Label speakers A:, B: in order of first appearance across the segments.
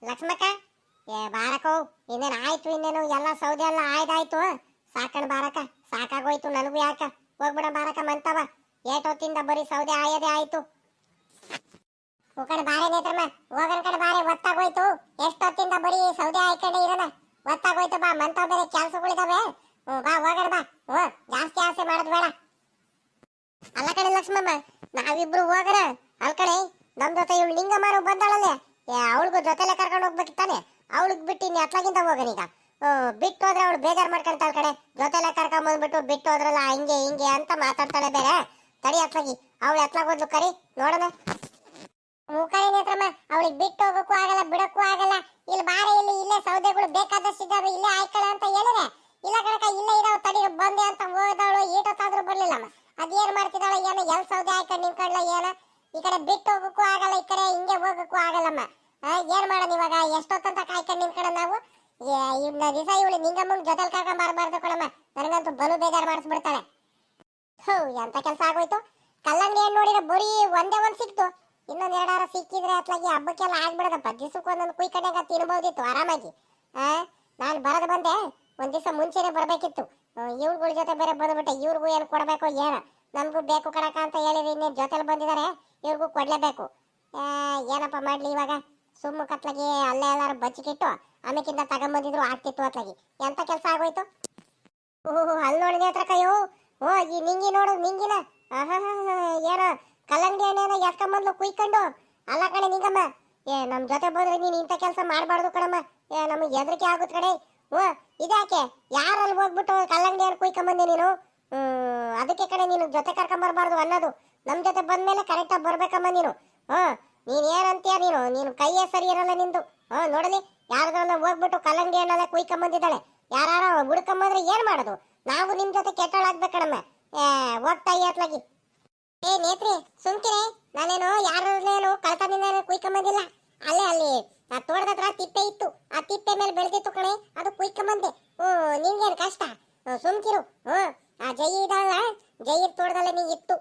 A: ಲಕ್ಷ್ಮಕ್ಕ ಬಾರಕೋ ಇನ್ನೇನು ಆಯ್ತು ಇನ್ನೇನು ಎಲ್ಲ ಸೌದೆ ಎಲ್ಲ ಆಯ್ದಾಯ್ತು ಸಾಕಣ್ ಬಾರಕ ಸಾಕಾಗೋಯ್ತು ನನಗೂ ಯಾಕ ಹೋಗ್ಬಿಡ ಬಾರಕ ಮಂತವ ಏಟೊತ್ತಿಂದ ಬರೀ ಸೌದೆ ಆಯದೇ ಆಯ್ತು ಕಡೆ ಬಾರೆ ನೇತ್ರಮ್ಮ ಹೋಗನ್ ಕಡೆ ಬಾರೆ ಒತ್ತಾಗೋಯ್ತು ಎಷ್ಟೊತ್ತಿಂದ ಬರೀ ಸೌದೆ ಆಯ್ಕೊಂಡೆ ಇರೋಣ ಒತ್ತಾಗೋಯ್ತು ಬಾ ಮಂತವ ಬೇರೆ ಕೆಲ್ಸಗಳಿದಾವೆ ಬಾ ಹೋಗಣ ಬಾ ಜಾಸ್ತಿ ಆಸೆ ಮಾಡೋದು ಬೇಡ ಅಲ್ಲ ಕಡೆ ಲಕ್ಷ್ಮಮ್ಮ ನಾವಿಬ್ರು ಹೋಗರ ಅಲ್ ಕಡೆ ನಮ್ ಜೊತೆ ಇವಳು ಲಿಂಗಮ್ಮರು ಬಂದಾಳಲ್ಲೇ ಅವಳಿಗೂ ಜೊತೆಲೆ ಕರ್ಕೊಂಡು ಹೋಗ್ಬೇಕಿತ್ತಾನೆ ಅವಳಿಗೆ ಬಿಟ್ಟು ನೀ ಅತ್ಲಾಗಿಂದ ಹೋಗನೀಗ ಬಿಟ್ಟು ಹೋದ್ರೆ ಅವಳು ಬೇಜಾರು ಮಾಡ್ಕೊಂತಾಳ ಕಡೆ ಜೊತೆಲೆ ಕರ್ಕೊಂಡ್ ಬಂದ್ಬಿಟ್ಟು ಬಿಟ್ಟು ಹೋದ್ರಲ್ಲ ಹಿಂಗೆ ಹಿಂಗೆ ಅಂತ ಮಾತಾಡ್ತಾಳೆ ಬೇರೆ ತಡಿ ಅತ್ಲಾಗಿ ಅವಳು ಎತ್ಲಾಗೋದ್ಲು ಕರಿ ನೋಡೋಣ ಮೂಕಳಿ ನೇತ್ರಮ್ಮ ಅವಳಿಗೆ ಬಿಟ್ಟು ಹೋಗಕ್ಕೂ ಆಗಲ್ಲ ಬಿಡಕ್ಕೂ ಆಗಲ್ಲ ಇಲ್ಲಿ ಬಾರೆ ಇಲ್ಲಿ ಇಲ್ಲೇ ಸೌದೆಗಳು ಬೇಕಾದಷ್ಟು ಇದ್ದಾವೆ ಇಲ್ಲೇ ಆಯ್ಕಳೆ ಅಂತ ಹೇಳಿದ್ರೆ ಇಲ್ಲ ಕಣಕ ಇಲ್ಲೇ ಇದಾವ ತಡಿ ಬಂದೆ ಅಂತ ಹೋದವಳು ಈಟೊತ್ತಾದ್ರೂ ಬರ್ಲಿಲ್ಲಮ್ಮ ಅದೇನ್ ಮಾಡ್ತಿದ್ದಾಳ ಏನೋ ಎಲ್ ಸೌದೆ ಆಯ್ಕೊಂಡು ನಿಂತ್ಕೊಂಡ್ಲ ಏನ ಈ ಕಡೆ ಬಿಟ್ಟು ಹೋಗಕ್ಕೂ ಆಗಲ್ಲ ಈ ಕಡೆ ಹಿಂಗೆ ಹೋಗಕ್ಕೂ ಆಗಲ್ಲಮ್ಮ ಏನ್ ಮಾಡೋಣ ಇವಾಗ ಎಷ್ಟೊತ್ತಂತ ಕಾಯ್ಕೊಂಡು ನಿಂತ್ಕೊಂಡ ನಾವು ಇವ್ನ ದಿವಸ ಇವಳು ನಿಂಗಮ್ಮನ ಜೊತೆಲ್ ಕರ್ಕೊಂಡ್ ಬರಬಾರ್ದು ಕಣಮ್ಮ ನನಗಂತೂ ಬಲು ಬೇಜಾರು ಮಾಡಿಸ್ಬಿಡ್ತಾಳೆ ಎಂತ ಕೆಲಸ ಆಗೋಯ್ತು ಕಲ್ಲಂಗಡಿ ಹಣ್ಣು ನೋಡಿದ್ರೆ ಬರೀ ಒಂದೇ ಒಂದ್ ಸಿಕ್ತು ಇನ್ನೊಂದ್ ಎರಡಾರ ಸಿಕ್ಕಿದ್ರೆ ಅತ್ಲಾಗಿ ಹಬ್ಬಕ್ಕೆಲ್ಲ ಆಗ್ಬಿಡದಪ್ಪ ದಿವಸಕ್ಕೆ ಒಂದೊಂದು ಕುಯ್ಕೊಂಡಾಗ ತಿನ್ಬಹುದಿತ್ತು ಆರಾಮಾಗಿ ನಾನು ಬರದ್ ಬಂದೆ ಒಂದ್ ದಿವಸ ಮುಂಚೆನೆ ಬರ್ಬೇಕಿತ್ತು ಇವ್ಗಳ ಜೊತೆ ಬೇರೆ ಬಂದ್ಬಿಟ್ಟೆ ಇವ್ರಿಗೂ ಏನು ಕೊಡ್ಬೇಕು ಏನ ನಮಗೂ ಬೇಕು ಕಣಕ ಅಂತ ಹೇಳಿದ್ರೆ ಇನ್ನೇನು ಜೊತೆಲಿ ಬಂದಿದ್ದಾರೆ ಇವ್ರಿಗೂ ಕೊಡ್ಲೇಬೇಕು ಏನಪ್ಪ ಮಾಡ್ಲಿ ಇವಾಗ ಸುಮ್ಮ ಕತ್ಲಾಗಿ ಅಲ್ಲೇ ಎಲ್ಲಾರು ಬಚ್ಚಿಕಿಟ್ಟು ಆಮೇಕಿಂದ ತಗೊಂಬಂದಿದ್ರು ಆಗ್ತಿತ್ತು ಅತ್ಲಾಗಿ ಎಂತ ಕೆಲಸ ಆಗೋಯ್ತು ಅಲ್ಲಿ ನೋಡಿದೆ ಹತ್ರ ಕೈಯೋ ಈ ನಿಂಗಿ ನೋಡು ನಿಂಗಿನ ಏನೋ ಕಲ್ಲಂಗಡಿ ಹಣ್ಣೇನ ಎತ್ಕೊಂಬಂದ್ಲು ಕುಯ್ಕೊಂಡು ಅಲ್ಲ ಕಣೆ ನಿಂಗಮ್ಮ ನಮ್ ಜೊತೆ ಬಂದ್ರೆ ನೀನ್ ಇಂಥ ಕೆಲಸ ಮಾಡಬಾರ್ದು ಕಣಮ್ಮ ನಮಗೆ ಹೆದರಿಕೆ ಆಗುತ್ತೆ ಕಣೆ ಇದ್ಯಾಕೆ ಯಾರಲ್ಲಿ ಹೋಗ್ಬಿಟ್ಟು ಕಲ್ಲಂಗಡಿ ಹಣ್ಣು ಕುಯ್ಕೊಂಬಂದೆ ನೀನು ಅದಕ್ಕೆ ಕಡೆ ನೀನು ಜೊತೆ ಕರ್ಕೊಂಬರ್ಬಾರ್ದು ಅನ್ನೋದು ನಮ್ ಜೊತೆ ಬಂದ್ಮೇಲೆ ಕರೆಕ್ಟಾಗಿ ಬರ್ಬೇಕಮ್ಮ ನೀನು ನೀನ್ ಏನಂತೀಯ ನೀನು ಕೈಯೇ ಸರಿ ಇರಲ್ಲ ನಿಂದು ನೋಡಲಿ ಯಾರ್ದ್ರಲ್ಲ ಹೋಗ್ಬಿಟ್ಟು ಕಲ್ಲಂಗಡಿ ಹಣ್ಣೆಲ್ಲ ಕುಯ್ಕೊಂಬಂದಿದ್ದಾಳೆ ಯಾರು ಹುಡ್ಕೊಂಬಂದ್ರೆ ಏನ್ ಮಾಡೋದು ನಾವು ನಿಮ್ ಜೊತೆ ಕೆಟ್ಟೋಳಾಗ್ಬೇಕಣಮ್ಮ ಹೋಗ್ತಾ ಅತ್ಲಾಗಿ ನೇತ್ರಿ ಸುಮ್ಕಿರೆ ನಾನೇನು ಯಾರೇನು ಕಳ್ತನಿಂದ ಕುಯ್ಕೊಂಬಂದಿಲ್ಲ ಅಲ್ಲೇ ಅಲ್ಲಿ ಆ ತೋಟದ ಹತ್ರ ತಿಪ್ಪೆ ಇತ್ತು ಆ ತಿಪ್ಪೆ ಮೇಲೆ ಬೆಳೆದಿತ್ತು ಕಣೆ ಅದು ಕುಯ್ಕೊಂಬಂದೆ ನಿಂಗೇನು ಕಷ್ಟ ಸುಮ್ಕಿರು ಆ ಜೈ ಇದಾಳ ಜೈರ್ ತೋಟದಲ್ಲೇ ನೀ ಇತ್ತು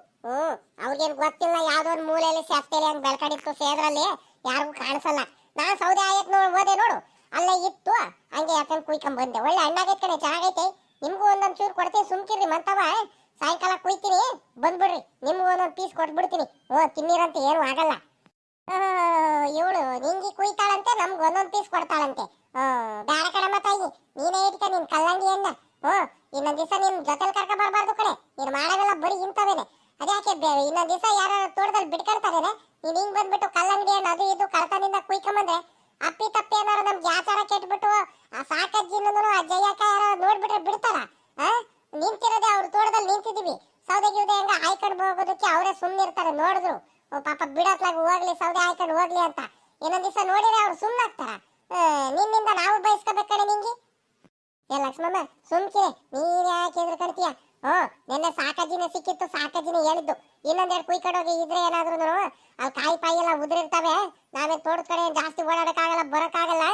A: ಅವ್ರಿಗೇನು ಗೊತ್ತಿಲ್ಲ ಯಾವ್ದೋ ಒಂದು ಮೂಲೆಯಲ್ಲಿ ಸೇರ್ತೇಲೆ ಹಂಗ್ ಬೆಳ್ಕೊಂಡಿತ್ತು ಸೇದ್ರಲ್ಲಿ ಯಾರಿಗೂ ಕಾಣಿಸಲ್ಲ ನಾ ಸೌದೆ ಆಯತ್ ಹೋದೆ ನೋಡು ಅಲ್ಲೇ ಇತ್ತು ಹಂಗೆ ಯಾಕಂದ್ ಕುಯ್ಕೊಂಬಂದೆ ಒಳ್ಳೆ ಹಣ್ಣಾಗೈತೆ ಕಣೆ ಚೆನ್ನಾಗೈತೆ ನಿಮ್ಗೂ ಒಂದೊಂದ್ ಚೂರು ಕೊಡ್ತೀನಿ ಸುಮ್ಕಿರ್ರಿ ಮಂತವ ಸಾಯಂಕಾಲ ಕುಯ್ತೀನಿ ಬಂದ್ಬಿಡ್ರಿ ನಿಮ್ಗೂ ಒಂದೊಂದು ಪೀಸ್ ಕೊಟ್ಬಿಡ್ತೀನಿ ತಿನ್ನಿರಂತೆ ಏನು ಆಗಲ್ಲ ಇವಳು ನಿಂಗಿ ಕುಯ್ತಾಳಂತೆ ನಮ್ಗೆ ಒಂದೊಂದು ಪೀಸ್ ಕೊಡ್ತಾಳಂತೆ ಬೇಡ ಕಣಮ್ಮ ತಾಯಿ ನೀನೇ ಇಟ್ಕ ನಿನ್ ಕಲ್ಲಂಗಡಿ ಹಣ್ಣ ಇನ್ನೊಂದ್ ದಿವಸ ನಿನ್ ಜೊತೆಲಿ ಕರ್ಕ ಬರ್ಬಾರ್ದು ಕಣೆ ನೀನ್ ಮಾಡೋದೆಲ್ಲ ಬರೀ ಇಂಥವೇನೆ ಅದ್ಯಾಕೆ ಇನ್ನೊಂದ್ ದಿವಸ ಯಾರ ತೋಟದಲ್ಲಿ ಬಿಡ್ಕೊಳ್ತಾರೇನೆ ನೀನ್ ಹಿಂಗ್ ಬಂದ್ಬಿಟ್ಟು ಕಲ್ಲಂಗಡಿ ಹಣ್ಣು ಅದು ಇದು ಕಳ್ತನಿಂದ ಕುಯ್ಕೊಂಬಂದ್ರೆ ಅಪ್ಪಿ ತಪ್ಪಿ ಏನಾರು ನಮ್ಗೆ ಆಚಾರ ಕೆಟ್ಬಿಟ್ಟು ಆ ಸಾಕಜ್ಜಿನೂ ಆ ಜಯಕ್ಕ ಯಾರು ನೋಡ್ಬಿಟ್ರೆ ಬಿಡ್ತಾರ ನಿಂತಿರೋದೇ ಅವ್ರ ತೋಟದಲ್ಲಿ ನಿಂತಿದೀವಿ ಸೌದೆ ಗಿವ್ದೆ ಹೆಂಗ ಆಯ್ಕೊಂಡು ಹೋಗೋದಕ್ಕೆ ಅವರೇ ಸುಮ್ಮನಿರ್ತಾರೆ ನೋಡಿದ್ರು ಪಾಪ ಬಿಡತ್ಲಾಗ ಹೋಗ್ಲಿ ಸೌದೆ ಆಯ್ಕೊಂಡು ಹೋಗ್ಲಿ ಅಂತ ಇನ್ನೊಂದ್ ದಿವಸ ನೋಡಿದ್ರೆ ಅವ್ರು ಸುಮ್ಮನಾಗ್ತಾರ ನಿನ್ನಿಂದ ನಾವು ಬಯಸ್ಕೋಬೇಕಣೆ ನಿಂಗಿ ಲಕ್ಷ್ಮಮ್ಮ ಸುಮ್ಕಿರೆ ನೀನ್ ಯಾಕೆ ಎದುರು ಕಡ್ತೀಯ ನಿನ್ನೆ ಸಾಕಜ್ಜಿನೇ ಸಿಕ್ಕಿತ್ತು ಸಾಕಜ್ಜಿನೇ ಹೇಳಿದ್ದು ಇನ್ನೊಂದೆರಡು ಕುಯ್ಕೊಂಡೋಗಿ ಇದ್ರೆ ಏನಾದ್ರು ಅಲ್ಲಿ ಕಾಯಿ ಪಾಯಿ ಎಲ್ಲ ಉದುರಿರ್ತವೆ ನಾವೇ ತೋಟದ ಕಡೆ ಜಾಸ್ತಿ ಓಡಾಡಕ್ಕಾಗಲ್ಲ ಬರೋಕ್ಕಾಗಲ್ಲ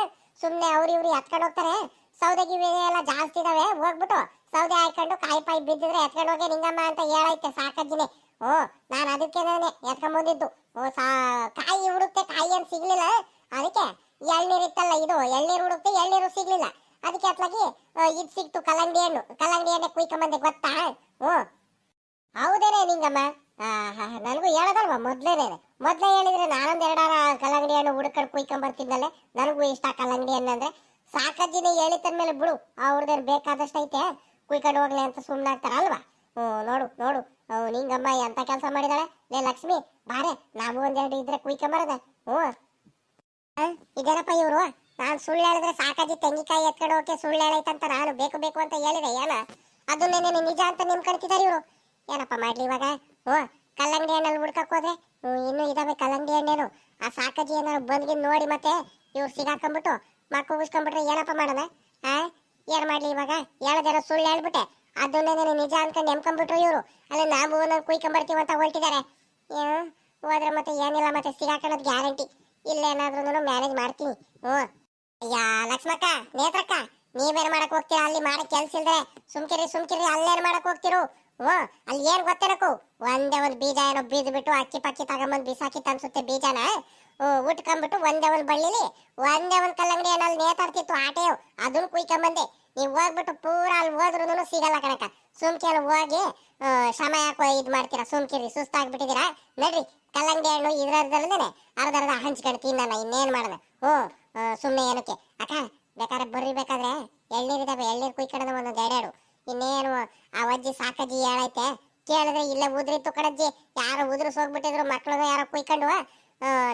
A: ಸುಮ್ನೆ ಅವ್ರು ಇವ್ರು ಎತ್ಕೊಂಡು ಹೋಗ್ತಾರೆ ಸೌದೆ ಗಿವಿ ಎಲ್ಲ ಜಾಸ್ತಿ ಇದಾವೆ ಹೋಗ್ಬಿಟ್ಟು ಸೌದೆ ಹಾಕೊಂಡು ಕಾಯಿ ಪಾಯಿ ಬಿದ್ದಿದ್ರೆ ಎತ್ಕೊಂಡು ಹೋಗಿ ನಿಂಗಮ್ಮ ಅಂತ ಹೇಳೈತೆ ಸಾಕಜ್ಜಿನೇ ನಾನು ಅದಕ್ಕೆ ಎತ್ಕೊಂಡ್ ಬಂದಿದ್ದು ಕಾಯಿ ಹುಡುಕ್ತೆ ಕಾಯಿ ಅಂತ ಸಿಗ್ಲಿಲ್ಲ ಅದಕ್ಕೆ ಎಳ್ನೀರು ಇತ್ತಲ್ಲ ಇದು ಎಳ್ನೀರು ಹುಡುಕ್ತೆ ಎಳ್ನೀರು ಸಿಗ್ಲಿಲ್ಲ ಅದಕ್ಕೆ ಅತ್ಲಾಗಿ ಇದು ಸಿಕ್ತು ಕಲ್ಲಂಗಡಿ ಹಣ್ಣೆ ಕುಯ್ಕೊಂಬಂದೆ ಗೊತ್ತಾ ಹೌದೇನೆ ನಿಂಗಮ್ಮ ನನಗೂ ಹೇಳೋದಲ್ವಾ ಮೊದ್ಲೇ ಹೇಳಿದ್ರೆ ನಾನೊಂದ್ ಎರಡಾರ ಕಲ್ಲಂಗಡಿ ಹಣ್ಣು ಹುಡುಕೊಂಡು ಕುಯ್ಕೊಂಬರ್ತಿದ್ದಲ್ಲೇ ನನಗೂ ಇಷ್ಟ ಕಲ್ಲಂಗಡಿ ಹಣ್ಣು ಅಂದ್ರೆ ಸಾಕಜ್ಜಿನೇ ಹೇಳಿತಂದ್ಮೇಲೆ ಬಿಡು ಅವ್ರದ್ದೇನು ಬೇಕಾದಷ್ಟು ಐತೆ ಕುಯ್ಕೊಂಡು ಹೋಗ್ಲಿ ಅಂತ ಸುಮ್ಮನಾಗ್ತಾರ ಅಲ್ವಾ ನೋಡು ನೋಡು ನಿಂಗಮ್ಮ ಎಂತ ಕೆಲಸ ಮಾಡಿದಾಳೆ ಲೇ ಲಕ್ಷ್ಮಿ ಬಾರೆ ನಾವು ಒಂದೆರಡು ಇದ್ರೆ ಕುಯ್ಕೊಂಬರದ ಇದೇನಪ್ಪ ಇವ್ರು ನಾನು ಸುಳ್ಳು ಹೇಳಿದ್ರೆ ಸಾಕಜ್ಜಿ ತೆಂಗಿನಕಾಯಿ ಎತ್ಕೊಂಡು ಹೋಗಕ್ಕೆ ಸುಳ್ಳು ಹೇಳೈತಂತ ನಾನು ಬೇಕು ಬೇಕು ಅಂತ ಹೇಳಿದೆ ಏನ ಅದನ್ನೇನೆ ನಿಜ ಅಂತ ನಿಮ್ ಕಣ್ತಿದಾರೆ ಇವ್ರು ಏನಪ್ಪ ಮಾಡ್ಲಿ ಇವಾಗ ಕಲ್ಲಂಗಡಿ ಹಣ್ಣಲ್ಲಿ ಹುಡ್ಕಕ್ ಹೋದ್ರೆ ಇನ್ನೂ ಇದಾವೆ ಕಲ್ಲಂಗಡಿ ಹಣ್ಣೇನು ಆ ಸಾಕಜ್ಜಿ ಏನಾರು ಬಂದ್ಗಿಂದ್ ನೋಡಿ ಮತ್ತೆ ಇವ್ರು ಸಿಗಾಕೊಂಡ್ಬಿಟ್ಟು ಮಕ್ಕ ಉಗಿಸ್ಕೊಂಡ್ಬಿಟ್ರೆ ಏನಪ್ಪ ಮಾಡೋಣ ಏನ್ ಮಾಡ್ಲಿ ಇವಾಗ ಹೇಳದೇನೋ ಸುಳ್ಳು ಹೇಳ್ಬಿಟ್ಟೆ ಅದನ್ನೇನೆ ನಿಜ ಅನ್ಕೊಂಡು ನೆಮ್ಕೊಂಡ್ಬಿಟ್ರು ಇವ್ರು ಅಲ್ಲಿ ನಾವು ಒಂದೊಂದು ಕುಯ್ಕೊಂಡ್ಬರ್ತೀವಿ ಅಂತ ಹೊರಟಿದ್ದಾರೆ ಹೋದ್ರೆ ಮತ್ತೆ ಏನಿಲ್ಲ ಮತ್ತೆ ಸಿಗಾಕೊಳ್ಳೋದು ಗ್ಯಾರಂಟಿ ಇಲ್ಲೇನಾದ್ರೂ ಮ್ಯಾನೇಜ್ ಮಾಡ್ತೀನಿ ಯಾ ಲಕ್ಷ್ಮಕ್ಕ ನೇತ್ರಕ್ಕ ನೀವೇನ್ ಮಾಡಕ್ ಹೋಗ್ತೀರಾ ಅಲ್ಲಿ ಮಾಡಕ್ ಕೆಲ್ಸ ಇಲ್ದ್ರೆ ಸುಮ್ಕಿರಿ ಅಲ್ಲೇನ್ ಮಾಡಕ್ ಹೋಗ್ತಿರು ಅಲ್ಲಿ ಏನ್ ಗೊತ್ತೇನಕು ಒಂದೇ ಒಂದ್ ಬೀಜ ಏನೋ ಬೀದ್ ಬಿಟ್ಟು ಅಕ್ಕಿ ಪಕ್ಕಿ ತಗೊಂಬಂದ್ ಬಿಸಾಕಿತ್ ಅನ್ಸುತ್ತೆ ಬೀಜನ ಉಟ್ಕೊಂಡ್ಬಿಟ್ಟು ಒಂದೇ ಒಂದು ಬಳ್ಳಿಲಿ ಒಂದೇ ಒಂದು ಕಲ್ಲಂಗಡಿ ಹಣ್ಣಲ್ಲಿ ನೇತಾಡ್ತಿತ್ತು ಆಟೆಯವು, ಅದನ್ನ ಕುಯ್ಕೊಂಬಂದೆ. ನೀವು ಹೋಗ್ಬಿಟ್ಟು ಪೂರಾ ಅಲ್ಲಿ ಹೋದ್ರೂ ಸಿಗಲ್ಲ ಕಣಕ. ಸುಮ್ಕೆಲ್ಲ ಹೋಗಿ ಶ್ರಮ ಯಾಕೋ ಇದು ಮಾಡ್ತೀರಾ, ಸುಮ್ಕಿರಿ, ಸುಸ್ತಾಗ್ಬಿಟ್ಟಿದ್ದೀರಾ. ನಡ್ರಿ ಕಲ್ಲಂಗಡಿ ಹಣ್ಣು ಇದ್ರದಲ್ಲೇ ಅರ್ಧ ಹಂಚ್ಕೊಂಡು ತಿನ್ನೋಣ, ಇನ್ನೇನು ಮಾಡೋಣ. ಸುಮ್ಮನೆ ಏನಕ್ಕೆ ಅಕ್ಕ, ಬೇಕಾದ್ರೆ ಬರ್ರಿ, ಬೇಕಾದ್ರೆ ಎಳ್ನೀರಿದಾವೆ, ಎಳ್ನೀರು ಕುಯ್ಕೊಳ್ಳೋದು ಒಂದೊಂದು ಎರಡೆರಡು. ಇನ್ನೇನು ಆ ಅಜ್ಜಿ ಸಾಕಜ್ಜಿ ಹೇಳೈತೆ ಕೇಳಿದ್ರೆ ಇಲ್ಲೇ ಉದ್ರಿತ್ತು ಕಣಜ್ಜಿ, ಯಾರು ಉದ್ರಿಸ್ ಹೋಗ್ಬಿಟ್ಟಿದ್ರು ಮಕ್ಳು ಯಾರೋ ಕುಯ್ಕೊಂಡು,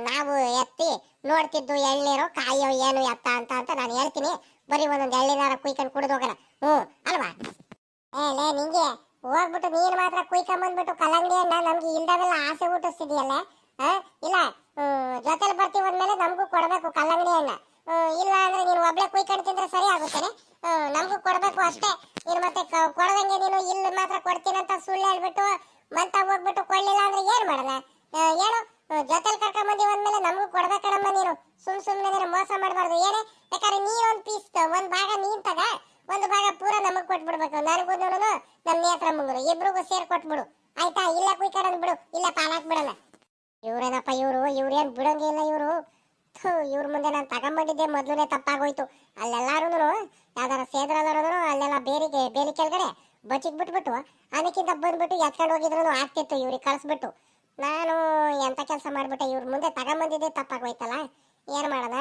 A: ನಾವು ಎತ್ತಿ ನೋಡ್ತಿದ್ದು ಎಳ್ನೀರು ಕಾಯೋ ಏನು ಎತ್ತ ಅಂತ ನಾನು ಹೇಳ್ತೀನಿ. ಬರೀ ಒಂದೊಂದು ಎಳ್ನೀರಾರ ಕುಯ್ಕೊಂಡು ಕುಡಿದು ಹೋಗೋಣ. ಅಲ್ವಾ? ಲೇ ನಿಂಗೆ ಹೋಗ್ಬಿಟ್ಟು ನೀನು ಮಾತ್ರ ಕುಯ್ಕೊಂಬಂದ್ಬಿಟ್ಟು ಕಲ್ಲಂಗಡಿ ಹಣ್ಣ ನಮ್ಗೆ ಇಲ್ದಾವೆಲ್ಲ ಆಸೆ ಹುಟ್ಟಿಸ್ತಿದೀಯಲ್ಲ. ಇಲ್ಲ, ಜೊತೆಲಿ ಬರ್ತೀವಿ ಅಂದ್ಮೇಲೆ ನಮಗೂ ಕೊಡಬೇಕು ಕಲ್ಲಂಗಡಿ ಹಣ್ಣ. ಇಲ್ಲ ಅಂದ್ರೆ ನೀನು ಒಬ್ಳೆ ಕುಯ್ಕೊಂಡು ತಿಂದ್ರೆ ಸರಿ ಆಗುತ್ತೇನೆ, ನಮಗೂ ಕೊಡಬೇಕು ಅಷ್ಟೇ. ನೀನು ಮತ್ತೆ ಕೊಡದಂಗೆ ನೀನು ಇಲ್ಲಿ ಮಾತ್ರ ಕೊಡ್ತೀನಂತ ಸುಳ್ಳು ಹೇಳ್ಬಿಟ್ಟು ಮಂತ ಹೋಗ್ಬಿಟ್ಟು ಕೊಡ್ಲಿಲ್ಲ ಅಂದ್ರೆ ಏನ್ ಮಾಡೋಣ ಹೇಳು? ಜೊತೆಲಿ ಕರ್ಕೊಂಡ್ ಬಂದಿ ಅಂದ್ಮೇಲೆ ನಮಗೂ ಕೊಡ್ಬೇಕಣಮ್ಮ. ನೀನು ಸುಮ್ಮನೆ ಮೋಸ ಮಾಡಬಾರ್ದು. ಏನೇ ಬೇಕಾದ್ರೆ ನೀ ಒಂದ್ ಪೀಸ್ ಒಂದ್ ಭಾಗ ನೀನ್ ತಗ, ಒಂದು ಭಾಗ ಪೂರ ನಮಗ್ ಕೊಟ್ಬಿಡ್ಬೇಕು. ನನಗೂ ನಮ್ಮ ನೇತ್ರ ಮುಂಗರು ಇಬ್ರಿಗೂ ಸೇರ್ ಕೊಟ್ಬಿಡು, ಆಯ್ತಾ? ಇಲ್ಲ ಕುಯ್ಕೊಂಡು ಬಿಡು, ಇಲ್ಲ ಪಾಲಾಕ್ ಬಿಡಲ್ಲ. ಇವ್ರೇನಪ್ಪ ಇವ್ರೇನ್ ಬಿಡಂಗೇ ಇಲ್ಲ ಇವ್ರು. ಇವ್ರ ಮುಂದೆ ನಾನು ತಗೊಂಡ್ಬಂದಿದ್ದೆ ಮೊದ್ಲನೇ ತಪ್ಪಾಗೋಯ್ತು. ಅಲ್ಲೆಲ್ಲಾರು ಯಾವ್ದಾರ ಸೇದ್ರಲ್ಲರೂ ಅಲ್ಲೆಲ್ಲ ಬೇಲಿ ಕೆಳಗಡೆ ಬಚ್ಚಿಗೆ ಬಿಟ್ಬಿಟ್ಟು ಅದಕ್ಕಿಂತ ಬಂದ್ಬಿಟ್ಟು ಎತ್ಕೊಂಡು ಹೋಗಿದ್ರು ಆಗ್ತಿತ್ತು. ಇವ್ರಿಗೆ ಕಳಿಸ್ಬಿಟ್ಟು ನಾನು ಎಂತ ಕೆಲಸ ಮಾಡ್ಬಿಟ್ಟೆ. ಇವ್ರ ಮುಂದೆ ತಗೊಂಡ್ಬಂದಿದ್ದೆ ತಪ್ಪಾಗೋಯ್ತಲ್ಲ. ಏನು ಮಾಡೋಣ?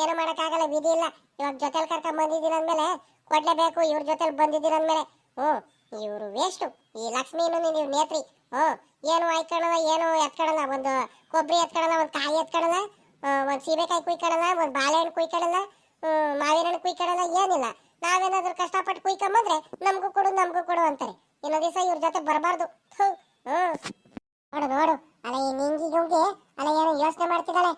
A: ಏನು ಮಾಡೋಕ್ಕಾಗಲ್ಲ, ವಿಧಿ ಇಲ್ಲ. ಇವಾಗ ಜೊತೆಲಿ ಕರ್ಕೊಂಡ್ ಬಂದಿದ್ದೀನಿ ಅಂದ್ಮೇಲೆ ಕೊಡ್ಲೇಬೇಕು. ಇವ್ರ ಜೊತೆಲಿ ಬಂದಿದ್ದೀನಿ ಅಂದ್ಮೇಲೆ ಇವರು ವೇಸ್ಟು. ಈ ಲಕ್ಷ್ಮೀನು ನೀವು ನೇತ್ರಿ. ಏನು ಆಯ್ಕೊಳ್ಳಲ್ಲ, ಏನು ಎತ್ಕೊಳ್ಳಲ್ಲ. ಒಂದು ಕೊಬ್ಬರಿ ಎತ್ಕೊಳ್ಳಲ್ಲ, ಒಂದು ಕಾಯಿ ಎತ್ಕೊಳ್ಳಲ್ಲ, ಒಂದು ಸೀಬೆಕಾಯಿ ಕುಯ್ಕೊಳ್ಳಲ್ಲ, ಒಂದು ಬಾಳೆಹಣ್ಣು ಕುಯ್ಕೊಳ್ಳಲ್ಲ, ಮಾವಿನ ಹಣ್ಣು ಕುಯ್ಕೊಳ್ಳಲ್ಲ, ಏನಿಲ್ಲ. ನಾವೇನಾದ್ರೂ ಕಷ್ಟಪಟ್ಟು ಕುಯ್ಕೊಂಬಂದ್ರೆ ನಮಗೂ ಕೊಡು ಅಂತಾರೆ. ಇನ್ನೊಂದು ದಿವಸ ಇವ್ರ ಜೊತೆ ಬರಬಾರ್ದು. ನೋಡು ಅಲ್ಲ ಈ ನಿಂಗಿಗೆ ಅಲ್ಲ ಏನೋ ಯೋಚನೆ ಮಾಡ್ತಿದ್ದಾಳೆ.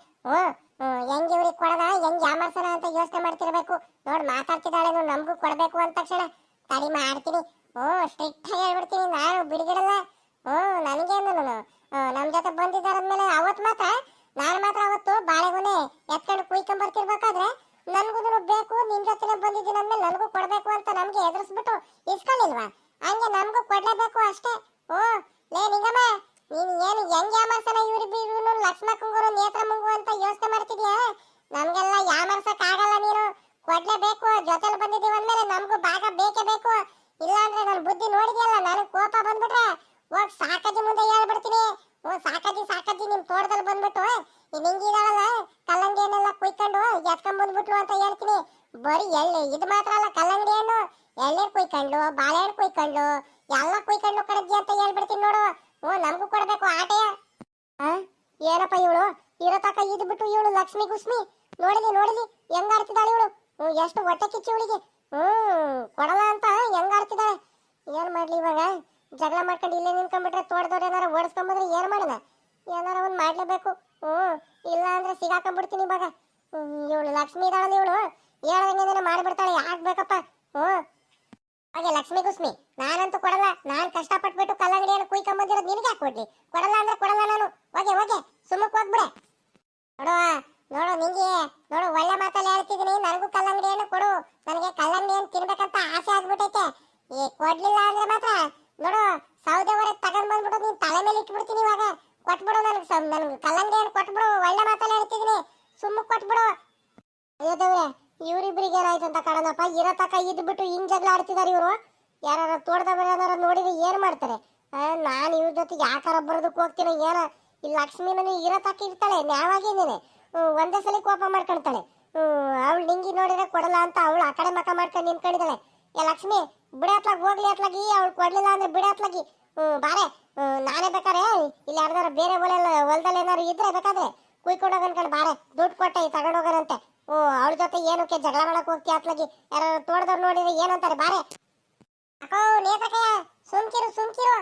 A: ಹೆಂಗೆ ಇವ್ರಿಗೆ ಕೊಡದ, ಹೆಂಗ್ ಯಾಮರ್ಸನ ಅಂತ ಯೋಚನೆ ಮಾಡ್ತಿರ್ಬೇಕು. ನೋಡ್ ಮಾತಾಡ್ತಿದ್ದಾಳೆ, ನಮಗೂ ಕೊಡ್ಬೇಕು ಅಂದ ತಕ್ಷಣ ತಡಿ ಮಾಡ್ತೀನಿ. ಸ್ಟ್ರಿಕ್ಟ್ ಆಗಿ ಹೇಳ್ಬಿಡ್ತೀನಿ, ನಾನು ಬಿಡಿಗಿಡಲ್ಲ. ನನಗೇನು ನಮ್ ಜೊತೆ ಬಂದಿದ್ದಾರಂದ್ಮೇಲೆ ನಾನು ಮಾತ್ರ ಅವತ್ತು ಬಾಳೆಗೊನೆ ಎತ್ಕೊಂಡು ಕುಯ್ಕೊಂಡ್ ಬರ್ತಿರ್ಬೇಕಾದ್ರೆ ನನ್ಗೂ ಬೇಕು, ನಿನ್ ಜೊತೆ ಬಂದಿದ್ದೀನಿ ಅಂದ್ಮೇಲೆ ನನಗೂ ಕೊಡ್ಬೇಕು ಅಂತ ನಮ್ಗೆ ಎದುರಿಸ್ಬಿಟ್ಟು ಇಸ್ಕೊಳ್ಳಿಲ್ವಾ? ಹಂಗೆ ನಮಗೂ ಕೊಡ್ಲೇಬೇಕು ಅಷ್ಟೇ. ಲೇ ನಿಂಗಮ್ಮ, ನೀನು ಏನು ಹೆಂಗ್ ಯಾಮರ್ಸನ ಇವ್ರಿಬ್ರು ಲಕ್ಷ್ಮಕ್ಕಂಗರು ನೇತ್ರ ಮುಂಗು ಅಂತ ಯೋಚನೆ ಮಾಡ್ತಿದ್ಯಾ? ನಮ್ಗೆಲ್ಲ ಯಾಮರ್ಸಕ್ ಆಗಲ್ಲ. ನೀನು ಕೊಡ್ಲೇಬೇಕು. ಜೊತೆಲಿ ಬಂದಿದ್ದೀವಿ ಅಂದ್ಮೇಲೆ ನಮಗೂ ಭಾಗ ಬೇಕೇ ಬೇಕು. ಇಲ್ಲ ಅಂದ್ರೆ ನನ್ ಬುದ್ಧಿ ನೋಡಿದ್ಯಲ್ಲ, ನನಗ್ ಕೋಪ ಬಂದ್ಬಿಟ್ರೆ ಹೋಗ್ ಸಾಕಜ್ಜಿ ಮುಂದೆ ಹೇಳ್ಬಿಡ್ತೀನಿ. ಸಾಕಜ್ಜಿ ನಿಮ್ ತೋಟದಲ್ಲಿ ಬಂದ್ಬಿಟ್ಟು ನಿಂಗಿದಾಳಲ್ಲ ಕಲ್ಲಂಗಡಿ ಹಣ್ಣೆಲ್ಲ ಕುಯ್ಕೊಂಡು ಎತ್ಕೊಂಡ್ ಬಂದ್ಬಿಟ್ರು ಅಂತ ಹೇಳ್ತೀನಿ. ಬರೀ ಇದು ಮಾತ್ರ ಅಲ್ಲ, ಕಲ್ಲಂಗಡಿ ಹಣ್ಣು ಎಳ್ನೀರ್ ಕುಯ್ಕೊಂಡು, ಬಾಳೆಹಣ್ಣು ಕುಯ್ಕೊಂಡು, ಎಲ್ಲ ಕುಯ್ಕೊಂಡು ಕಡಜ್ಜಿ ಅಂತ ಹೇಳ್ಬಿಡ್ತೀನಿ ನೋಡು. ನಮಗೂ ಕೊಡ್ಬೇಕು ಆಟೆಯ. ಏನಪ್ಪ ಇವಳು ಇರೋ ತಕ ಇದ್ ಬಿಟ್ಟು ಇವಳು ಲಕ್ಷ್ಮಿ ಗುಸ್ಮಿ ನೋಡಿಲಿ ಹೆಂಗ್ ಆಡ್ತಿದ್ದಾಳೆ ಇವಳು. ಎಷ್ಟು ಹೊಟ್ಟೆ ಕಿಚ್ಚಿ ಇವಳಿಗೆ. ಕೊಡಲ್ಲ ಅಂತ ಹೆಂಗ್ ಆಡ್ತಿದ್ದಾಳೆ. ಏನ್ ಮಾಡ್ಲಿ ಇವಾಗ? ಜಗಳ ಮಾಡ್ಕೊಂಡು ಇಲ್ಲೇ ನಿಂತ್ಕೊಂಡ್ಬಿಟ್ರೆ ತೋಟದವ್ರು ಏನಾರ ಓಡಿಸ್ಕೊಂಡ್ಬಿಟ್ರೆ ಏನ್ ಮಾಡೋಣ? ಏನಾರ ಒಂದ್ ಮಾಡ್ಲೇಬೇಕು. ಇಲ್ಲ ಅಂದ್ರೆ ಸಿಗಾಕೊಂಡ್ಬಿಡ್ತೀನಿ ಇವಾಗ. ಇವಳು ಲಕ್ಷ್ಮಿ ಇದಾಳಲ್ಲ, ಇವಳು ಹೇಳ್ದಂಗೆ ಮಾಡ್ಬಿಡ್ತಾಳೆ. ಆಗ್ಬೇಕಪ್ಪ. ಹಾಗೆ ಲಕ್ಷ್ಮಿ ಗುಸ್ಮಿ ನಾನಂತೂ ಕೊಡಲ್ಲ. ನಾನ್ ಕಷ್ಟಪಟ್ಬಿಟ್ಟು ಕಲ್ಲಂಗಡಿಯನ್ನು ಕುಯ್ಕೊಂಬಂದಿರೋದು ನಿನಗೆ ಯಾಕೆ ಕೊಡ್ಲಿ? ಕೊಡಲ್ಲ ಅಂದ್ರೆ ಕೊಡಲ್ಲ ನಾನು. ಹೋಗೆ ಸುಮ್ಮಕ್ ಹೋಗ್ಬಿಡೆ. ನೋಡು ನಿಂಗೆ ಒಳ್ಳೆ ಮಾತಲ್ಲಿ ಹೇಳ್ತಿದ್ದೀನಿ. ನನಗೂ ಕಲ್ಲಂಗಡಿಯನ್ನು ಕೊಡು. ನನಗೆ ಕಲ್ಲಂಗಡಿಯನ್ನು ತಿನ್ಬೇಕಂತ ಆಸೆ ಆಗ್ಬಿಟ್ಟೈತೆ. ಕೊಡ್ಲಿಲ್ಲ ಅಂದ್ರೆ ಮಾತ್ರ ನೋಡು ಸೌದೆ ಹೊರಗೆ ತಗೊಂಡ್ ಬಂದ್ಬಿಟ್ಟು ನೀನ್ ತಲೆ ಮೇಲೆ ಇಟ್ಬಿಡ್ತೀನಿ. ಇವಾಗ ಕೊಟ್ಬಿಡು, ನನ್ಗೆ ಕಲ್ಲಂಗಡಿಯನ್ನು ಕೊಟ್ಬಿಡು. ಒಳ್ಳೆ ಮಾತಲ್ಲಿ ಹೇಳ್ತಿದ್ದೀನಿ, ಸುಮ್ಮಕ್ ಕೊಟ್ಬಿಡು. ಅಯ್ಯೋ ದೇವ್ರೆ, ಇವ್ರಿಬ್ರಿಗೆ ಏನಾಯ್ತು ಅಂತ ಕಾಣನಪ್ಪ. ಇರೋ ತಕ ಇದ್ಬಿಟ್ಟು ಹಿಂಗ್ ಜಗಳ ಆಡ್ತಿದಾರೆ ಇವರು. ಯಾರ ತೋಟದವ್ರು ನೋಡಿದ್ರೆ ಏನ್ ಮಾಡ್ತಾರೆ? ನಾನು ಇವ್ರ ಜೊತೆ ಯಾಕಾರ ಬರೋದಕ್ಕೆ ಹೋಗ್ತೀನಿ ಏನೋ. ಈ ಲಕ್ಷ್ಮಿನ ಇರೋ ತಕ ಇರ್ತಾಳೆ ನ್ಯಾವಾಗಿದ್ದೀನಿ. ಒಂದೇ ಸಲ ಕೋಪ ಮಾಡ್ಕೊಳ್ತಾಳೆ. ಅವಳು ನಿಂಗಿ ನೋಡಿದ್ರೆ ಕೊಡಲ್ಲ ಅಂತ ಅವಳು ಆ ಕಡೆ ಮಕ ಮಾಡ್ಕೊಂಡು ನಿಂತ್ಕೊಂಡಿದ್ದಾಳೆ. ಲಕ್ಷ್ಮಿ ಬಿಡೆ ಅತ್ಲಾಗ ಹೋಗ್ಲಿ ಅತ್ಲಾಗಿ, ಅವಳು ಕೊಡ್ಲಿಲ್ಲ ಅಂದ್ರೆ ಬಿಡೆ ಅತ್ಲಾಗಿ. ಬಾರೆ, ನಾನೇ ಬೇಕಾರೆ ಇಲ್ಲಿ ಯಾರ್ದಾರ ಬೇರೆ ಹೊಲದಲ್ಲಿ ಏನಾರು ಇದ್ರೆ ಬೇಕಾದ್ರೆ ಕುಯ್ಕೊಂಡೋಗ ಅನ್ಕೊಂಡು ಬಾರೆ, ದುಡ್ಡು ಕೊಟ್ಟೆ ತಗೊಂಡೋಗರಂತೆ. ಅವಳ ಜೊತೆ ಏನಕ್ಕೆ ಜಗಳ ಮಾಡಕ್ ಹೋಗ್ತಿ ಅತ್ಲಾಗಿ? ಯಾರು ತೋಟದವ್ರು ನೋಡಿದ್ರೆ ಏನಂತಾರೆ? ಬಾರೆ ಅಕ್ಕೋ ನೇತ್ರಕಯ್ಯ, ಸುಮ್ಕಿರು.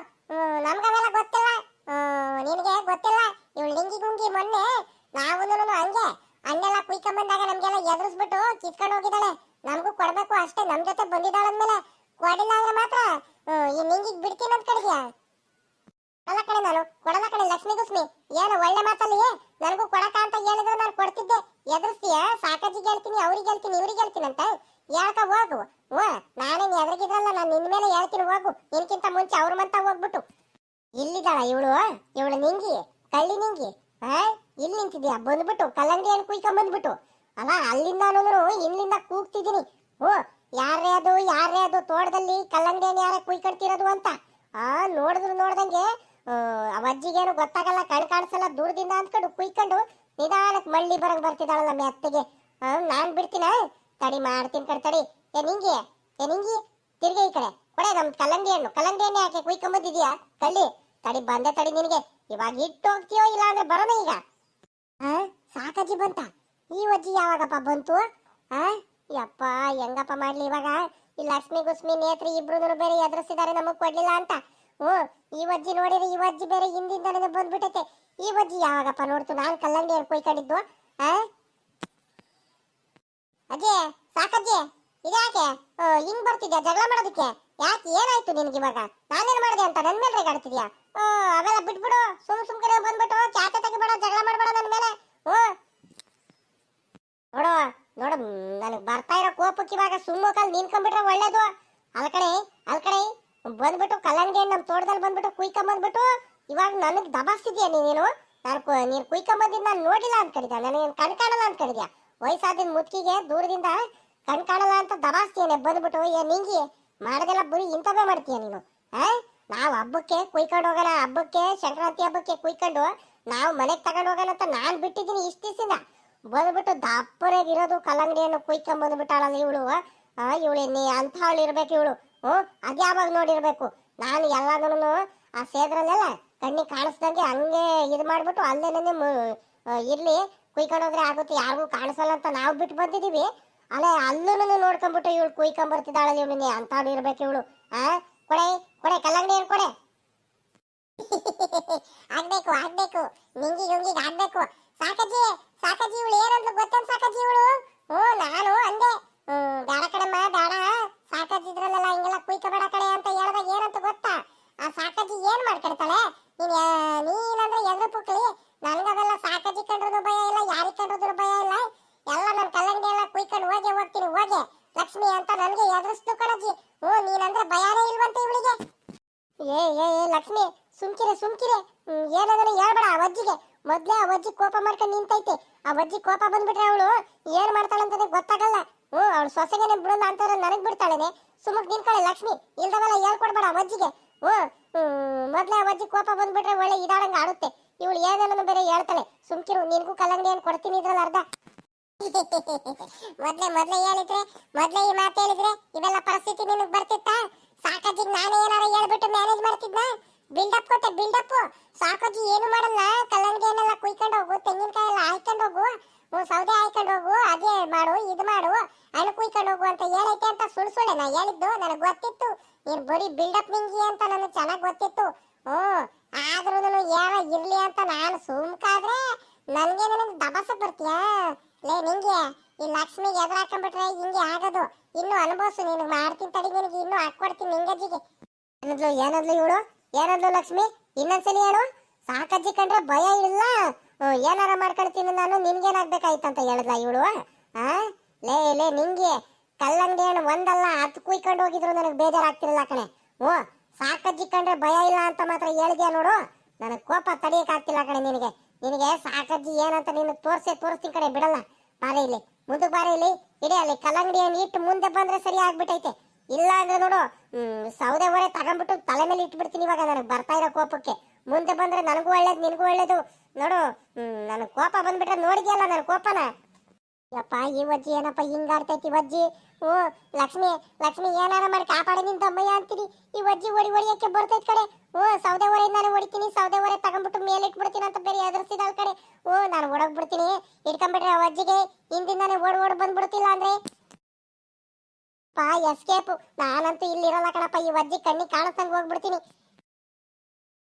A: ನಮ್ಗವೆಲ್ಲ ಗೊತ್ತಿಲ್ಲ, ನಿನಗೆ ಗೊತ್ತಿಲ್ಲ. ಇವಳು ಲಿಂಗಿ ಗುಂಗಿ ಮೊನ್ನೆ ನಾವು ಹಂಗೆ ಹಣ್ಣೆಲ್ಲ ಕುಯ್ಕೊಂಬಂದಾಗ ನಮ್ಗೆಲ್ಲ ಎದುರಿಸ್ಬಿಟ್ಟು ಕಿತ್ಕೊಂಡು ಹೋಗಿದ್ದಾಳೆ. ನಮಗೂ ಕೊಡ್ಬೇಕು ಅಷ್ಟೇ. ನಮ್ ಜೊತೆ ಬಂದಿದ್ದಾಳಂದ್ಮೇಲೆ ಕೊಡಿಲ್ಲ ಅಂದ್ರೆ ಮಾತ್ರ ಈ ನಿಂಗಿಗೆ ಬಿಡ್ತೀನಿ ಅಂತ ಕಡೆದ್ಯಾ? ಕೊಡಲ್ಲ ಕಣೆ ಲಕ್ಷ್ಮಿ ಗುಸ್ಮಿ. ಏನು ಒಳ್ಳೆ ಮಾತಲ್ಲಿ ನನಗೂ ಕೊಡಕ ಅಂತ ಹೇಳಿದ್ರು ನಾನು ಕೊಡ್ತಿದ್ದೆ. ಎದುರಿಸ್ತೀಯ? ಸಾಕಜ್ಜಿಗೆ ಹೇಳ್ತೀನಿ, ಅವ್ರಿಗೆ ಹೇಳ್ತೀನಿ, ಇವ್ರಿಗೆ ಹೇಳ್ತೀನಿ ಅಂತ ಹೇಳ್ಕ ಹೋಗು. ನಾನೇನು ಎದುರಿಗಿದ್ರಲ್ಲ, ನಾನು ನಿನ್ ಮೇಲೆ ಹೇಳ್ತೀನಿ ಹೋಗು. ನಿನ್ಕಿಂತ ಮುಂಚೆ ಅವ್ರ ಮಂತ ಹೋಗ್ಬಿಟ್ಟು. ಇಲ್ಲಿದ್ದಾಳ ಇವಳು ನಿಂಗಿ, ಕಳ್ಳಿ ನಿಂಗಿ. ಇಲ್ಲಿ ನಿಂತಿದ್ಯಾ ಬಂದ್ಬಿಟ್ಟು ಕಲ್ಲಂಗಡಿ ಹಣ್ಣು ಕುಯ್ಕೊಂಡ್ ಬಂದ್ಬಿಟ್ಟು ಅಲ್ಲ ಅಲ್ಲಿಂದ ಇಲ್ಲಿಂದ ಕೂಗ್ತಿದ್ದೀನಿ. ಓ ಯಾರೇ ಅದು ತೋಟದಲ್ಲಿ ಕಲ್ಲಂಗಡಿ ಹಣ್ಣು ಯಾರೇ ಕುಯ್ಕೊಳ್ತಿರೋದು ಅಂತ. ನೋಡ್ದಂಗೆ ಅಜ್ಜಿಗೇನು ಗೊತ್ತಾಗಲ್ಲ, ಕಣ್ ಕಾಣಿಸಲ್ಲ, ದೂರದಿಂದ ಅಂದ್ಕೊಂಡು ಕುಯ್ಕೊಂಡು ನಿಧಾನಕ್ಕೆ ಮಳ್ಳಿ ಬರಂಗ್ ಬರ್ತಿದ್ದಾಳಲ್ಲ ಮೆತ್ತಗೆ. ನಾನ್ ಬಿಡ್ತೀನ ತಡಿ ಮಾಡ್ತೀನಿ ಕಡೆ ತಡಿ. ಏ ನಿಂಗಿ ತಿರ್ಗಿ ಈ ಕಡೆ ಕೊಡೆ ನಮ್ ಕಲ್ಲಂಗಡಿ ಹಣ್ಣು ಯಾಕೆ ಕುಯ್ಕೊಂಬಂದಿದ್ಯಾ ಕಳ್ಳಿ? ತಡಿ ಬಂದೆ ತಡಿ ನಿನಗೆ. ಇವಾಗ ಇಟ್ಟು ಹೋಗ್ತೀಯೋ ಇಲ್ಲ ಅಂದ್ರೆ ಬರೋಣ ಈಗ. ಸಾಕಜ್ಜಿ ಬಂತ? ಈ ಅಜ್ಜಿ ಯಾವಾಗಪ್ಪ ಬಂತು? ಯಪ್ಪ ಹೆಂಗಪ್ಪ ಮಾಡ್ಲಿ ಇವಾಗ? ಈ ಲಕ್ಷ್ಮಿ ಗುಸ್ಮಿ ನೇತ್ರಿ ಇಬ್ರು ಬೇರೆ ಎದುರಿಸಿದ್ದಾರೆ ನಮಗ್ ಕೊಡ್ಲಿಲ್ಲ ಅಂತ. ಈ ಅಜ್ಜಿ ನೋಡಿದ್ರೆ ಈ ಅಜ್ಜಿ ಬೇರೆ ಹಿಂದಿಂದ ಬಂದ್ಬಿಟ್ಟೈತೆ. ಈ ಅಜ್ಜಿ ಯಾವಾಗಪ್ಪ ನೋಡ್ತು ನಾನ್ ಕಲ್ಲಂಗಡಿ ಹಣ್ಣು ಕುಯ್ಕೊಂಡಿದ್ದು? ಅಜ್ಜಿ ಸಾಕಜ್ಜಿ ಇದ್ಯಾಕೆ ಹಿಂಗ್ ಬರ್ತಿದ್ಯಾ ಜಗಳ ಮಾಡೋದಕ್ಕೆ? ಯಾಕೆ ಏನಾಯ್ತು ನಿನ್ಗೆ ಇವಾಗ? ನಾನೇನ್ ಮಾಡಿದೆ ಅಂತ ನನ್ ಮೇಲೆ ರೇಗಾಡ್ತಿದ್ಯಾ? ಅವೆಲ್ಲ ಬಿಟ್ಬಿಡು, ಸುಮ್ಕರೆ ಬಂದ್ಬಿಟ್ಟು ಚಾತೆ ತೆಗಿಬೇಡ, ಜಗಳ ಮಾಡ್ಬೇಡ ನನ್ ಮೇಲೆ. ನೋಡು ನನಗ್ ಬರ್ತಾ ಇರೋ ಕೋಪಕ್ಕೆ ಇವಾಗ ಸುಮ್ಮಕಲ್ಲಿ ನಿನ್ಕೊಂಡ್ಬಿಟ್ರೆ ಒಳ್ಳೇದು. ಅಲ್ಕಡೆ ಬಂದ್ಬಿಟ್ಟು ಕಲ್ಲಂಗಡಿ ಹಣ್ಣು ನಮ್ ತೋಟದಲ್ಲಿ ಬಂದ್ಬಿಟ್ಟು ಕುಯ್ಕೊಂಬಂದ್ಬಿಟ್ಟು ಇವಾಗ ನನಗ್ ದಬಾಸ್ತಿದ್ಯಾ ನೀನು? ನೀನ್ ಕುಯ್ಕೊಂಬಂದಿದ್ ನಾನು ನೋಡಿಲ್ಲ ಅನ್ಕೊಂಡಿದ್ಯಾ? ನನಗೆ ಕಣ್ ಕಾಣಲ್ಲ ಅನ್ಕೊಂಡಿದ್ಯಾ? ವಯಸ್ಸಾದಿನ ಮುದ್ಕಿಗೆ ದೂರದಿಂದ ಕಣ್ ಕಾಣಲ್ಲ ಅಂತ ದಬಾಸ್ತೀಯನೆ ಬಂದ್ಬಿಟ್ಟು. ನಿಂಗಿ ಮಾಡದೆಲ್ಲ ಬರೀ ಇಂಥವೇ ಮಾಡ್ತೀಯ ನೀನು. ನಾವು ಹಬ್ಬಕ್ಕೆ ಕುಯ್ಕೊಂಡು ಹೋಗೋಣ, ಹಬ್ಬಕ್ಕೆ ಸಂಕ್ರಾಂತಿ ಹಬ್ಬಕ್ಕೆ ಕುಯ್ಕೊಂಡು ನಾವು ಮನೆಗೆ ತಗೊಂಡು ಹೋಗೋಣ ಅಂತ ನಾನ್ ಬಿಟ್ಟಿದ್ದೀನಿ ಇಷ್ಟ ದಿವಸದಿಂದ. ಬಂದ್ಬಿಟ್ಟು ದಪ್ಪರಾಗಿರೋದು ಕಲ್ಲಂಗಡಿ ಹಣ್ಣು ಕುಯ್ಕೊಂಡ್ ಬಂದ್ಬಿಟ್ಟಾಳಲ್ಲ ಇವಳು. ಇವಳು ಅಂತ ಅವಳು ಇರ್ಬೇಕು ಇವಳು. ಅದ್ಯಾವಾಗ ನೋಡಿರ್ಬೇಕು ನಾನು ಎಲ್ಲಾನು ಆ ಸೇದ್ರಲ್ಲೆಲ್ಲ ಕಣ್ಣಿಗೆ ಕಾಣಿಸ್ದಂಗೆ ಹಂಗೆ ಇದು ಮಾಡ್ಬಿಟ್ಟು ಅಲ್ಲೇನೇ ಇರ್ಲಿ ಕುಯ್ಕೊಂಡೋದ್ರೆ ಆಗುತ್ತೆ, ಯಾರಿಗೂ ಕಾಣಿಸಲ್ಲ ಅಂತ ನಾವು ಬಿಟ್ಟು ಬಂದಿದೀವಿ. ಅಲ್ಲೂ ನೋಡ್ಕೊಂಡ್ಬಿಟ್ಟು ಇವಳು ಕುಯ್ಕೊಂಡ್ ಬರ್ತಿದ್ದಾಳಲ್ಲ ಇವಳು ಅಂತ ಅವಳು ಇರ್ಬೇಕು ಇವಳು. ಕೊಡೆ ಕಲ್ಲಂಗಡಿ ಹಣ್ಣು ಕೊಡೆ. ಆಗ್ಬೇಕು ನಿಂಗಿಗೆ ಆಗ್ಬೇಕು. ಸಾಕಜ್ಜಿ ಇವಳು ಏನಂತ ಗೊತ್ತೇನ್ ಸಾಕಜ್ಜಿ ಇವಳು? ನಾನು ಅಂದೆ ಬೇಡ ಕಣಮ್ಮ ಬೇಡ, ಸಾಕಜ್ಜಿದ್ರಲ್ಲ ಹಿಂಗೆಲ್ಲ ಕುಯ್ಕಬೇಡ ಕಡೆ ಅಂತ ಹೇಳಿದಾಗ ಏನಂತ ಗೊತ್ತಾ? ಆ ಸಾಕಜ್ಜಿ ಏನ್ ಮಾಡ್ಕೊಡ್ತಾಳೆ? ನೀನಂದ್ರೆ ಎದ್ರ ಪುಕ್ಲಿ, ನನ್ಗದೆಲ್ಲ ಸಾಕಜ್ಜಿ ಕಂಡ್ರದು ಭಯ ಇಲ್ಲ, ಯಾರಿಗ್ ಕಂಡ್ರದು ಭಯ ಇಲ್ಲ. ಎಲ್ಲ ನನ್ ಕಲ್ಲಂಗಡಿ ಎಲ್ಲ ಕುಯ್ಕೊಂಡು ಹೋಗ್ತೀನಿ ಲಕ್ಷ್ಮಿ ಅಂತ ನನ್ಗೆ ಎದುರಿಸ್ತು ಕಣಜ್ಜಿ. ನೀನಂದ್ರೆ ಭಯಾನೇ ಇಲ್ವಂತ ಇವಳಿಗೆ. ಏ ಲಕ್ಷ್ಮಿ ಸುಮ್ಕಿರೆ ಏನಂದ್ರೆ ಹೇಳ್ಬೇಡ ಆ ಅಜ್ಜಿಗೆ. ಮೊದ್ಲೇ ಆ ಅಜ್ಜಿ ಕೋಪ ಮಾಡ್ಕೊಂಡು ನಿಂತೈತೆ. ಆ ಅಜ್ಜಿ ಕೋಪ ಬಂದ್ಬಿಟ್ರೆ ಅವಳು ಏನ್ ಮಾಡ್ತಾಳಂತಾನೆ ಗೊತ್ತಾಗಲ್ಲ. ಅವಳು ಸೊಸೆಗೆನೆ ಬಿಡಲ್ಲ ಅಂತಾರೆ ನನಗ್ ಬಿಡ್ತಾಳೇನೆ. ಸುಮಕ್ ನಿಂತ್ಕೊಳ್ಳೆ ಲಕ್ಷ್ಮಿ, ಇಲ್ದವೆಲ್ಲ ಹೇಳ್ಕೊಡ್ಬೇಡ ಆ ಅಜ್ಜಿಗೆ. ಮೊದ್ಲೇ ಆ ಅಜ್ಜಿ ಕೋಪ ಬಂದ್ಬಿಟ್ರೆ ಒಳ್ಳೆ ಇದಾಡಂಗ ಆಡುತ್ತೆ. ಇವಳು ಏನೇನೋ ಬೇರೆ ಹೇಳ್ತಾಳೆ. ಸುಮ್ಕಿರು, ನಿನ್ಗೂ ಕಲ್ಲಂಗಡಿ ಏನು ಕೊಡ್ತೀನಿ ಇದ್ರಲ್ಲ ಅರ್ಧ. ಮೊದ್ಲೇ ಈ ಮಾತು ಹೇಳಿದ್ರೆ ಇವೆಲ್ಲ ಪರಿಸ್ಥಿತಿ ನಿನಗ್ ಬರ್ತಿತ್ತಾ? ಸಾಕಜ್ಜಿಗೆ ನಾನೇ ಏನಾರ ಹೇಳ್ಬಿಟ್ಟು ಮ್ಯಾನೇಜ್ ಮಾಡ್ತಿದ್ನಾ? ಬಿಲ್ಡಪ್ ಕೊಟ್ಟೆ ಬಿಲ್ಡಪ್. ಸಾಕಜ್ಜಿ ಏನು ಮಾಡಲ್ಲ, ಕಲ್ಲಂಗಡಿ ಏನೆಲ್ಲ ಕುಯ್ಕೊಂಡು ಹೋಗು, ತೆಂಗಿನಕಾಯಿ ಎಲ್ಲ ಹಾಯ್ಕೊಂಡು ಹೋಗು, ಸೌದೆ ಹಾಯ್ಕೊಂಡು ಹೋಗು, ಅದೇ ಮಾಡು ಇದು ಮಾಡು, ಹಣ್ಣು ಕುಯ್ಕೊಂಡು ಹೋಗು ಅಂತ ಹೇಳೈತೆ ಅಂತ ಸುಳ್ಳೆ ನಾ ಹೇಳಿದ್ದು. ನನಗೆ ಗೊತ್ತಿತ್ತು ನೀನ್ ಬರೀ ಬಿಲ್ಡಪ್ ನಿಂಗಿ ಅಂತ ನನಗೆ ಚೆನ್ನಾಗಿ ಗೊತ್ತಿತ್ತು. ಆದ್ರೂ ಯಾರ ಇರ್ಲಿ ಅಂತ ನಾನು ಸುಮ್ಕಾದ್ರೆ ನನಗೆ ದಬಾಸಕ್ ಬರ್ತೀಯಾ? ಲೇ ನಿಂಗೆ ಈ ಲಕ್ಷ್ಮಿಗೆ ಎದುರು ಹಾಕೊಂಡ್ಬಿಟ್ರೆ ಹಿಂಗೆ ಆಗೋದು. ಇನ್ನು ಅನುಭವಿಸು, ನೀನು ಮಾಡ್ತೀನಿ ತಡಿ, ನಿನಗೆ ಇನ್ನು ಹಾಕೊಡ್ತೀನಿ ನಿಂಗಜ್ಜಿಗೆ. ಏನದ್ಲು ಇವಳು? ಏನದ್ಲು ಲಕ್ಷ್ಮಿ? ಇನ್ನೊಂದ್ಸಲಿ ಹೇಳು. ಸಾಕಜ್ಜಿ ಕಂಡ್ರೆ ಭಯ ಇಲ್ಲ, ಏನಾರ ಮಾಡ್ಕೊಳ್ತೀನಿ ನಾನು, ನಿನ್ಗೇನಾಗ್ಬೇಕಾಯ್ತಂತ ಹೇಳಿದ್ಲ ಇವಳು? ಲೇ ನಿಂಗೆ ಕಲ್ಲಂಗಡಿ ಹಣ್ಣು ಒಂದಲ್ಲ 10 ಕುಯ್ಕೊಂಡು ಹೋಗಿದ್ರು ನನಗೆ ಬೇಜಾರಾಗ್ತಿರಲ್ಲ ಕಣೆ. ಸಾಕಜ್ಜಿ ಕಂಡ್ರೆ ಭಯ ಇಲ್ಲ ಅಂತ ಮಾತ್ರ ಹೇಳಿದ್ಯಾ ನೋಡು, ನನಗೆ ಕೋಪ ತಡಿಯಕ್ ಆಗ್ತಿಲ್ಲ ಕಣೆ ನಿನಗೆ ಸಾಕಜ್ಜಿ ಏನಂತ ನಿನಗೆ ತೋರಿಸ್ತೀನಿ ಕಡೆ, ಬಿಡಲ್ಲ. ಬಾರೆ ಇಲ್ಲಿ ಮುಂದಕ್ಕೆ ಬಾರೆ ಇಲ್ಲಿ ಇಡೀ ಅಲ್ಲಿ ಕಲ್ಲಂಗಡಿ ಹಣ್ಣು ಇಟ್ಟು ಮುಂದೆ ಬಂದ್ರೆ ಸರಿ ಆಗ್ಬಿಟ್ಟೈತೆ. ಇಲ್ಲ ಅಂದ್ರೆ ನೋಡು ಸೌದೆ ಒರೆ ತಗೊಂಡ್ಬಿಟ್ಟು ತಲೆ ಮೇಲೆ ಇಟ್ಬಿಡ್ತೀನಿ ಇವಾಗ ನನಗೆ ಬರ್ತಾ ಇರೋ ಕೋಪಕ್ಕೆ. ಮುಂದೆ ಬಂದ್ರೆ ನನಗೂ ಒಳ್ಳೇದು ನಿನಗೂ ಒಳ್ಳೇದು ನೋಡು. ನನಗೆ ಕೋಪ ಬಂದ್ಬಿಟ್ರೆ ನೋಡಿದ್ಯಲ್ಲ ನನ್ನ ಕೋಪನ. ಯಪ್ಪ ಈ ಅಜ್ಜಿ ಏನಪ್ಪ ಹಿಂಗಾಡ್ತೈತಿ ಅಜ್ಜಿ. ಲಕ್ಷ್ಮಿ ಏನಾರ ಮಾಡಿ ಕಾಪಾಡಿ ನಿನ್ ತಮ್ಮಯ್ಯ ಅಂತೀನಿ. ಈ ಅಜ್ಜಿ ಹೊಡಿಯಕ್ಕೆ ಬರ್ತೈತ್ ಕಡೆ. ಸೌದೆ ಒರೆ ನಾನು ಹೊಡಿತೀನಿ, ಸೌದೆ ಒರೆ ತಗೊಂಡ್ಬಿಟ್ಟು ಮೇಲೆ ಇಟ್ಬಿಡ್ತೀನಿ ಅಂತ ಬೇರೆ ಎದುರಿಸಿದಾಳ ಕಡೆ. ನಾನು ಓಡೋಗ್ಬಿಡ್ತೀನಿ, ಇಟ್ಕೊಂಡ್ಬಿಟ್ರೆ ಆ ಅಜ್ಜಿಗೆ ಹಿಂದಿಂದಾನೆ ಓಡ್ ಬಂದ್ಬಿಡ್ತಿಲ್ಲ ಅಂದ್ರೆ ಎಸ್ಕೇಪ್. ನಾನಂತೂ ಇಲ್ಲಿರಲ್ಲ ಕಣಪ್ಪ, ಈ ಅಜ್ಜಿ ಕಣ್ಣಿಗೆ ಕಾಣಿಸ್ತಂಗ್ ಹೋಗ್ಬಿಡ್ತೀನಿ.